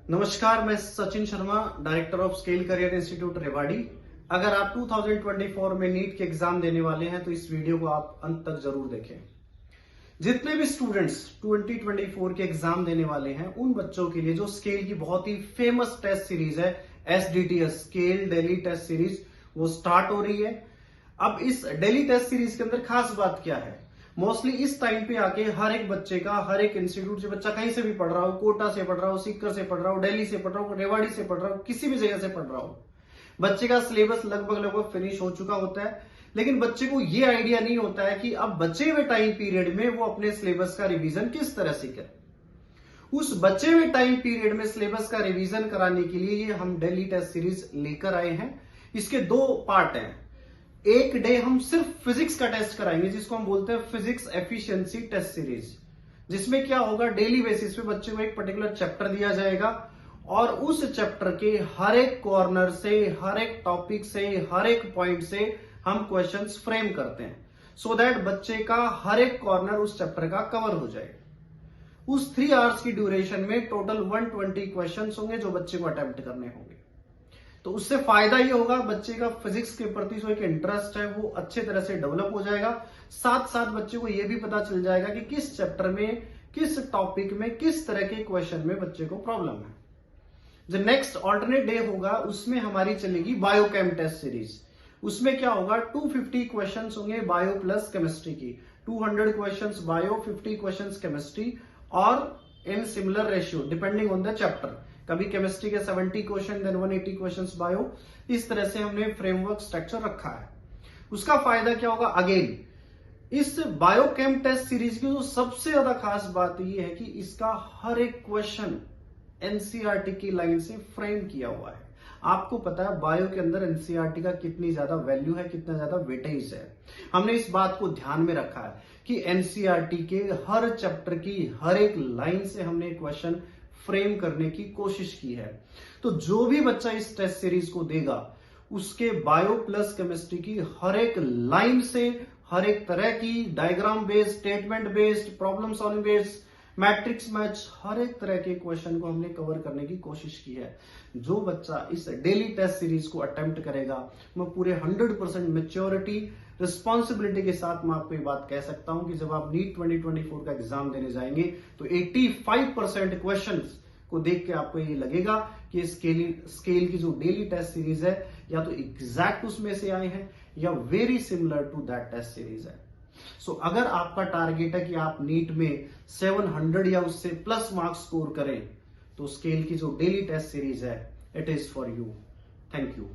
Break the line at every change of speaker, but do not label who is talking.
नमस्कार, मैं Sachin Sharma, director of scale career institute Rewari. अगर आप 2024 में नीट के एग्जाम देने वाले हैं तो इस वीडियो को आप अंत तक जरूर देखें। जितने भी स्टूडेंट्स 2024 के एग्जाम देने वाले हैं उन बच्चों के लिए जो स्केल की बहुत ही फेमस टेस्ट सीरीज है SDTS scale daily test series, वो स्टार्ट हो रही है। अब इस डेली टेस्ट सीरीज के अंदर खास बात क्या है, मोस्टली इस टाइम पे आके हर एक बच्चे का, हर एक इंस्टीट्यूट से बच्चा कहीं से भी पढ़ रहा हो, कोटा से पढ़ रहा हो, सीकर से पढ़ रहा हो, दिल्ली से पढ़ रहा हो, रेवाड़ी से पढ़ रहा हो, किसी भी जगह से पढ़ रहा हो, बच्चे का सिलेबस लगभग फिनिश हो चुका होता है। लेकिन बच्चे को ये आइडिया नहीं होता है कि अब बचे हुए टाइम पीरियड में वो अपने सिलेबस का रिवीजन किस तरह से करे। उस बचे हुए टाइम पीरियड में सिलेबस का रिवीजन कराने के लिए ये हम डेली टेस्ट सीरीज लेकर आए हैं। इसके दो पार्ट हैं। एक डे हम सिर्फ फिजिक्स का टेस्ट कराएंगे जिसको हम बोलते हैं फिजिक्स एफिशिएंसी टेस्ट सीरीज, जिसमें क्या होगा, डेली बेसिस पे बच्चे को एक पर्टिकुलर चैप्टर दिया जाएगा और उस चैप्टर के हर एक कॉर्नर से, हर एक टॉपिक से, हर एक पॉइंट से हम क्वेश्चंस फ्रेम करते हैं सो दैट बच्चे का हर एक कॉर्नर उस चैप्टर का कवर हो जाए। उस 3 आवर्स की ड्यूरेशन में टोटल 120 क्वेश्चंस होंगे जो बच्चे को अटेम्प्ट करने होंगे। तो उससे फायदा ये होगा, बच्चे का फिजिक्स के प्रति जो एक इंटरेस्ट है वो अच्छे तरह से डेवलप हो जाएगा। साथ साथ बच्चे को ये भी पता चल जाएगा कि किस चैप्टर में, किस टॉपिक में, किस तरह के क्वेश्चन में बच्चे को प्रॉब्लम है। जो नेक्स्ट ऑल्टरनेट डे होगा उसमें हमारी चलेगी बायोकेम टेस्ट सीरीज। उसमें क्या होगा, 250 क्वेश्चंस होंगे बायो प्लस केमिस्ट्री की, 200 क्वेश्चंस बायो, 50 क्वेश्चंस केमिस्ट्री, और in similar ratio depending on the chapter. कभी केमिस्ट्री के 70 क्वेश्चन, देन 180 क्वेश्चंस बायो। इस तरह से हमने फ्रेमवर्क स्ट्रक्चर रखा है। उसका फायदा क्या होगा, अगेन इस बायोकेम टेस्ट सीरीज की जो सबसे ज्यादा खास बात यह है कि इसका हर एक क्वेश्चन एनसीईआरटी की लाइन से फ्रेम किया हुआ है। आपको पता है बायो के अंदर एनसीईआरटी का कितनी ज्यादा वैल्यू है, कितना ज्यादा वेटेज है। हमने इस बात को ध्यान में रखा है कि एनसीईआरटी के हर चैप्टर की हर एक लाइन से हमने क्वेश्चन फ्रेम करने की कोशिश की है। तो जो भी बच्चा इस टेस्ट सीरीज को देगा उसके बायो प्लस केमिस्ट्री की हर एक लाइन से, हर एक तरह की diagram based, statement based, problem solving based, matrix match, हर एक तरह के क्वेश्चन को हमने कवर करने की कोशिश की है। जो बच्चा इस डेली टेस्ट सीरीज को अटेम्प्ट करेगा, मैं पूरे 100% मेच्योरिटी, रिस्पॉन्सिबिलिटी के साथ मैं आपको ये बात कह सकता हूं कि जब आप नीट 2024 का एग्जाम देने जाएंगे तो 85% क्वेश्चंस को देख के आपको ये लगेगा कि स्केल की जो डेली टेस्ट सीरीज है या तो एग्जैक्ट उसमें से आए हैं या very similar to that test series है। सो अगर आपका टारगेट है कि आप नीट में 700 या उससे प्लस मार्क्स स्कोर करें तो स्केल की जो डेली टेस्ट सीरीज है, it is for you. Thank you.